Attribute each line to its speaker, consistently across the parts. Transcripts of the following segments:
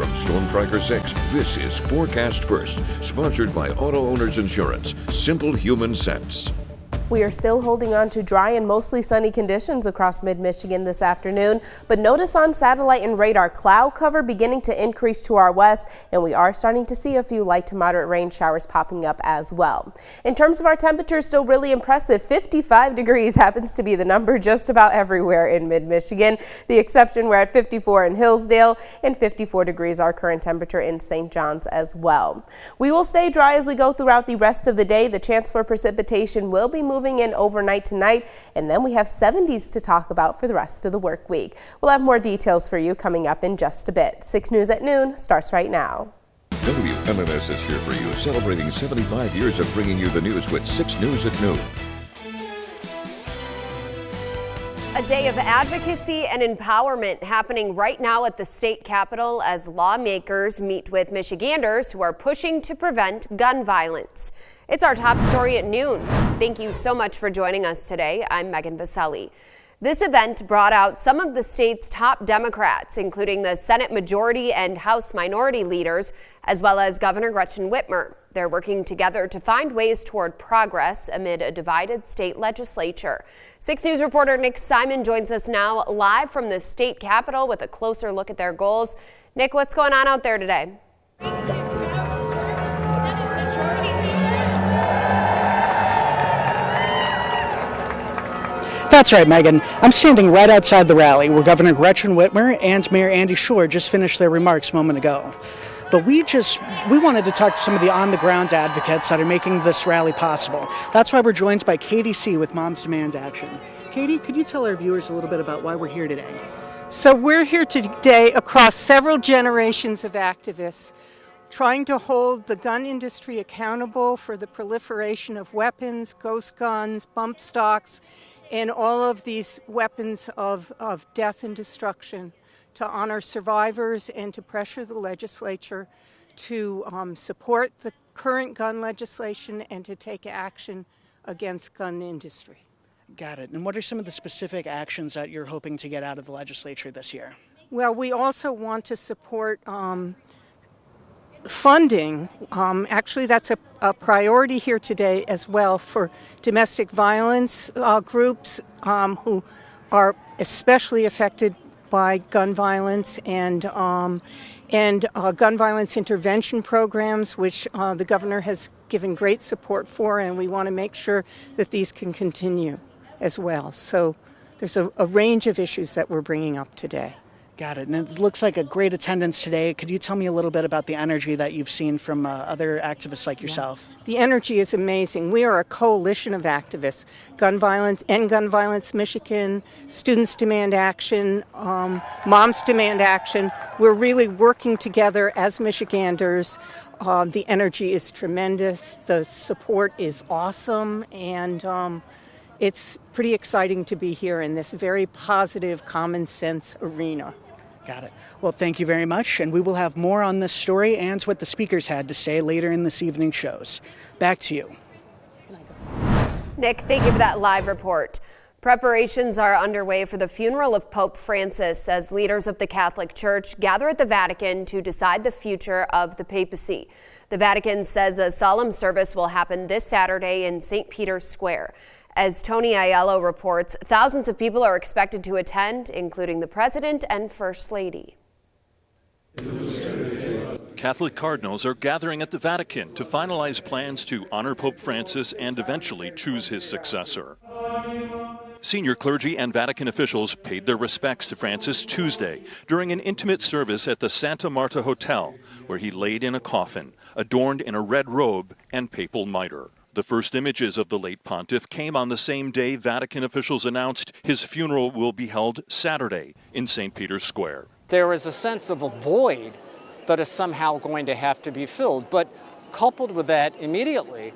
Speaker 1: From Storm Tracker 6, this is Forecast First, sponsored by Auto Owners Insurance. Simple human sense.
Speaker 2: We are still holding on to dry and mostly sunny conditions across mid-Michigan this afternoon, but notice on satellite and radar cloud cover beginning to increase to our west, and we are starting to see a few light to moderate rain showers popping up as well. In terms of our temperatures, still really impressive. 55 degrees happens to be the number just about everywhere in mid-Michigan. The exception, we're at 54 in Hillsdale, and 54 degrees our current temperature in St. John's as well. We will stay dry as we go throughout the rest of the day. The chance for precipitation will be moving in overnight tonight, and then we have 70s to talk about for the rest of the work week. We'll have more details for you coming up in just a bit. 6 News at noon starts right now.
Speaker 1: WMNS is here for you, celebrating 75 years of bringing you the news with 6 News at noon.
Speaker 3: A day of advocacy and empowerment happening right now at the state capitol as lawmakers meet with Michiganders who are pushing to prevent gun violence. It's our top story at noon. Thank you so much for joining us today. I'm Megan Vaselli. This event brought out some of the state's top Democrats, including the Senate Majority and House Minority leaders, as well as Governor Gretchen Whitmer. They're working together to find ways toward progress amid a divided state legislature. 6 News reporter Nick Simon joins us now live from the state capitol with a closer look at their goals. Nick, what's going on out there today?
Speaker 4: That's right, Megan. I'm standing right outside the rally where Governor Gretchen Whitmer and Mayor Andy Schor just finished their remarks a moment ago. But we wanted to talk to some of the on-the-ground advocates that are making this rally possible. That's why we're joined by Katie C. with Moms Demand Action. Katie, could you tell our viewers a little bit about why we're here today?
Speaker 5: So we're here today across several generations of activists trying to hold the gun industry accountable for the proliferation of weapons, ghost guns, bump stocks, and all of these weapons of death and destruction, to honor survivors and to pressure the legislature to support the current gun legislation and to take action against gun industry.
Speaker 4: Got it. And what are some of the specific actions that you're hoping to get out of the legislature this year?
Speaker 5: Well, we also want to support funding. Actually, that's a priority here today as well for domestic violence groups who are especially affected by gun violence and gun violence intervention programs, which the governor has given great support for, and we want to make sure that these can continue as well. So there's a range of issues that we're bringing up today.
Speaker 4: Got it. And it looks like a great attendance today. Could you tell me a little bit about the energy that you've seen from other activists like yourself?
Speaker 5: The energy is amazing. We are a coalition of activists. Gun Violence, End Gun Violence Michigan, Students Demand Action, Moms Demand Action. We're really working together as Michiganders. The energy is tremendous. The support is awesome. And it's pretty exciting to be here in this very positive, common sense arena.
Speaker 4: Got it. Well, thank you very much, and we will have more on this story and what the speakers had to say later in this evening's shows. Back to you.
Speaker 3: Nick, thank you for that live report. Preparations are underway for the funeral of Pope Francis as leaders of the Catholic Church gather at the Vatican to decide the future of the papacy. The Vatican says a solemn service will happen this Saturday in St. Peter's Square. As Tony Aiello reports, thousands of people are expected to attend, including the President and First Lady.
Speaker 6: Catholic cardinals are gathering at the Vatican to finalize plans to honor Pope Francis and eventually choose his successor. Senior clergy and Vatican officials paid their respects to Francis Tuesday during an intimate service at the Santa Marta Hotel, where he laid in a coffin, adorned in a red robe and papal mitre. The first images of the late pontiff came on the same day Vatican officials announced his funeral will be held Saturday in St. Peter's Square.
Speaker 7: There is a sense of a void that is somehow going to have to be filled, but coupled with that immediately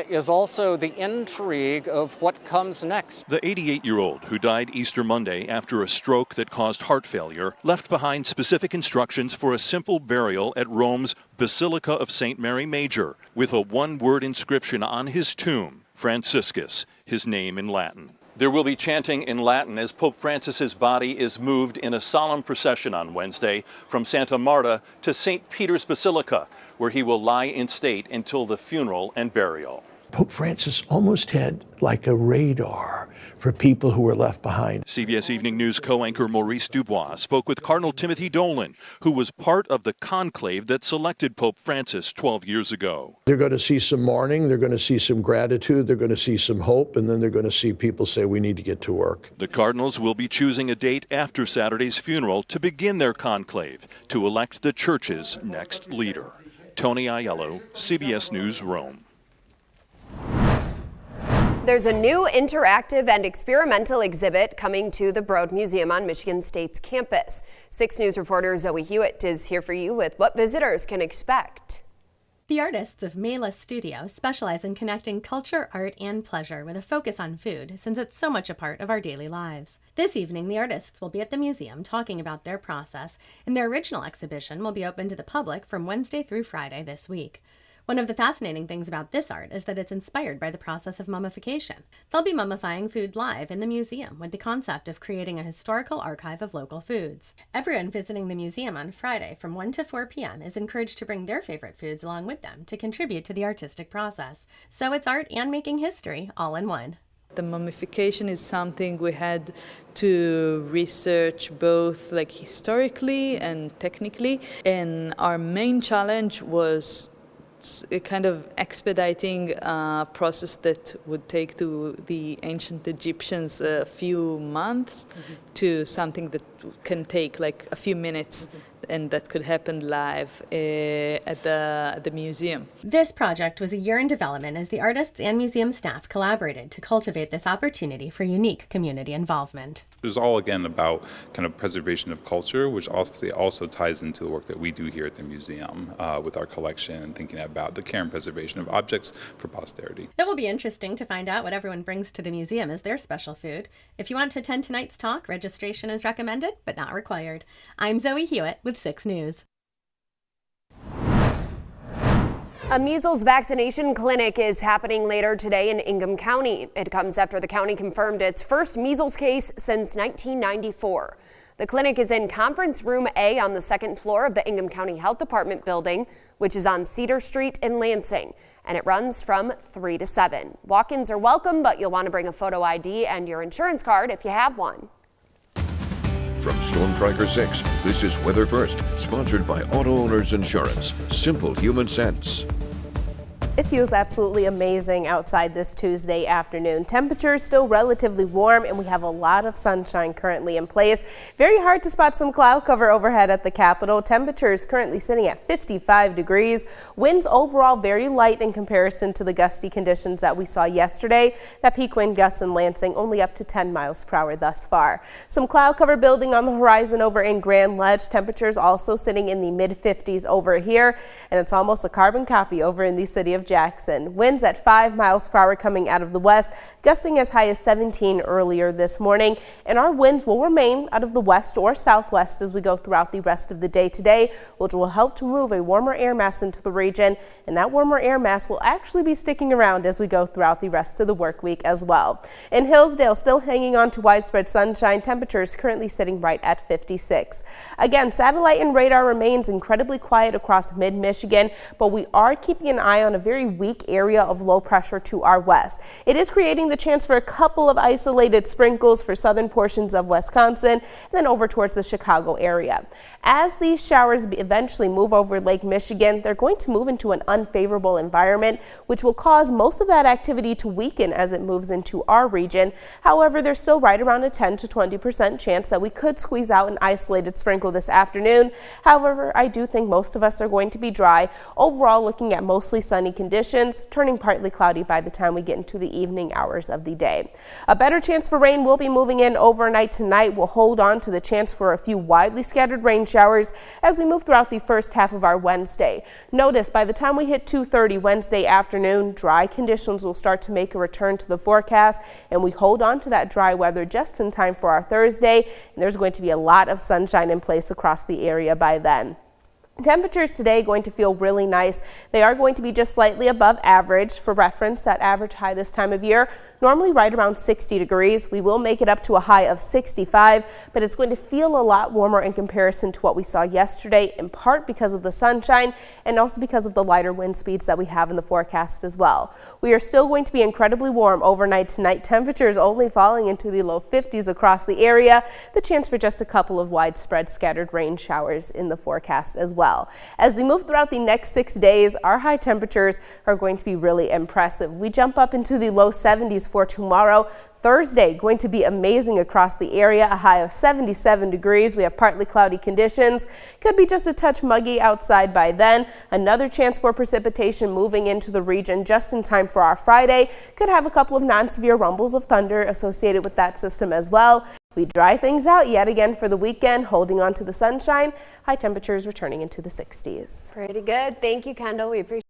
Speaker 7: is also the intrigue of what comes next.
Speaker 6: The 88-year-old who died Easter Monday after a stroke that caused heart failure left behind specific instructions for a simple burial at Rome's Basilica of St. Mary Major, with a one-word inscription on his tomb, Franciscus, his name in Latin. There will be chanting in Latin as Pope Francis's body is moved in a solemn procession on Wednesday from Santa Marta to St. Peter's Basilica, where he will lie in state until the funeral and burial.
Speaker 8: Pope Francis almost had like a radar for people who were left behind.
Speaker 6: CBS Evening News co-anchor Maurice Dubois spoke with Cardinal Timothy Dolan, who was part of the conclave that selected Pope Francis 12 years ago.
Speaker 8: They're going to see some mourning, they're going to see some gratitude, they're going to see some hope, and then they're going to see people say, we need to get to work.
Speaker 6: The Cardinals will be choosing a date after Saturday's funeral to begin their conclave to elect the church's next leader. Tony Aiello, CBS News, Rome.
Speaker 3: There's a new interactive and experimental exhibit coming to the Broad Museum on Michigan State's campus. 6 News reporter Zoe Hewitt is here for you with what visitors can expect.
Speaker 9: The artists of Mela Studio specialize in connecting culture, art, and pleasure with a focus on food, since it's so much a part of our daily lives. This evening, the artists will be at the museum talking about their process, and their original exhibition will be open to the public from Wednesday through Friday this week. One of the fascinating things about this art is that it's inspired by the process of mummification. They'll be mummifying food live in the museum with the concept of creating a historical archive of local foods. Everyone visiting the museum on Friday from 1 to 4 p.m. is encouraged to bring their favorite foods along with them to contribute to the artistic process. So it's art and making history all in one.
Speaker 10: The mummification is something we had to research both historically and technically, and our main challenge was a kind of expediting process that would take to the ancient Egyptians a few months to something that can take like a few minutes, and that could happen live at the museum.
Speaker 9: This project was a year in development as the artists and museum staff collaborated to cultivate this opportunity for unique community involvement.
Speaker 11: It was all, again, about kind of preservation of culture, which also ties into the work that we do here at the museum with our collection and thinking about the care and preservation of objects for posterity.
Speaker 9: It will be interesting to find out what everyone brings to the museum as their special food. If you want to attend tonight's talk, registration is recommended, but not required. I'm Zoe Hewitt with 6 News.
Speaker 3: A measles vaccination clinic is happening later today in Ingham County. It comes after the county confirmed its first measles case since 1994. The clinic is in Conference Room A on the 2nd floor of the Ingham County Health Department building, which is on Cedar Street in Lansing, and it runs from 3 to 7. Walk-ins are welcome, but you'll want to bring a photo ID and your insurance card if you have one.
Speaker 1: From Storm Tracker 6, this is Weather First, sponsored by Auto Owners Insurance. Simple human sense.
Speaker 2: It feels absolutely amazing outside this Tuesday afternoon. Temperatures still relatively warm, and we have a lot of sunshine currently in place. Very hard to spot some cloud cover overhead at the Capitol. Temperatures currently sitting at 55 degrees. Winds overall very light in comparison to the gusty conditions that we saw yesterday. That peak wind gust in Lansing only up to 10 miles per hour thus far. Some cloud cover building on the horizon over in Grand Ledge. Temperatures also sitting in the mid-50s over here, and it's almost a carbon copy over in the city of Jackson. Winds at 5 miles per hour coming out of the west, gusting as high as 17 earlier this morning. And our winds will remain out of the west or southwest as we go throughout the rest of the day today, which will help to move a warmer air mass into the region. And that warmer air mass will actually be sticking around as we go throughout the rest of the work week as well. In Hillsdale, still hanging on to widespread sunshine. Temperatures currently sitting right at 56. Again, satellite and radar remains incredibly quiet across mid-Michigan, but we are keeping an eye on a very weak area of low pressure to our west. It is creating the chance for a couple of isolated sprinkles for southern portions of Wisconsin and then over towards the Chicago area. As these showers eventually move over Lake Michigan, they're going to move into an unfavorable environment, which will cause most of that activity to weaken as it moves into our region. However, there's still right around a 10 to 20% chance that we could squeeze out an isolated sprinkle this afternoon. However, I do think most of us are going to be dry. Overall, looking at mostly sunny conditions, turning partly cloudy by the time we get into the evening hours of the day. A better chance for rain will be moving in overnight tonight. We'll hold on to the chance for a few widely scattered rain showers as we move throughout the first half of our Wednesday. Notice by the time we hit 2:30 Wednesday afternoon, dry conditions will start to make a return to the forecast, and we hold on to that dry weather just in time for our Thursday, and there's going to be a lot of sunshine in place across the area by then. Temperatures today going to feel really nice. They are going to be just slightly above average. For reference, that average high this time of year normally right around 60 degrees. We will make it up to a high of 65, but it's going to feel a lot warmer in comparison to what we saw yesterday, in part because of the sunshine and also because of the lighter wind speeds that we have in the forecast as well. We are still going to be incredibly warm overnight tonight. Temperatures only falling into the low 50s across the area. The chance for just a couple of widespread scattered rain showers in the forecast as well. As we move throughout the next 6 days, our high temperatures are going to be really impressive. We jump up into the low 70s for tomorrow. Thursday, going to be amazing across the area, a high of 77 degrees. We have partly cloudy conditions. Could be just a touch muggy outside by then. Another chance for precipitation moving into the region just in time for our Friday. Could have a couple of non-severe rumbles of thunder associated with that system as well. We dry things out yet again for the weekend, holding on to the sunshine. High temperatures returning into the 60s.
Speaker 3: Pretty good. Thank you, Kendall. We appreciate it.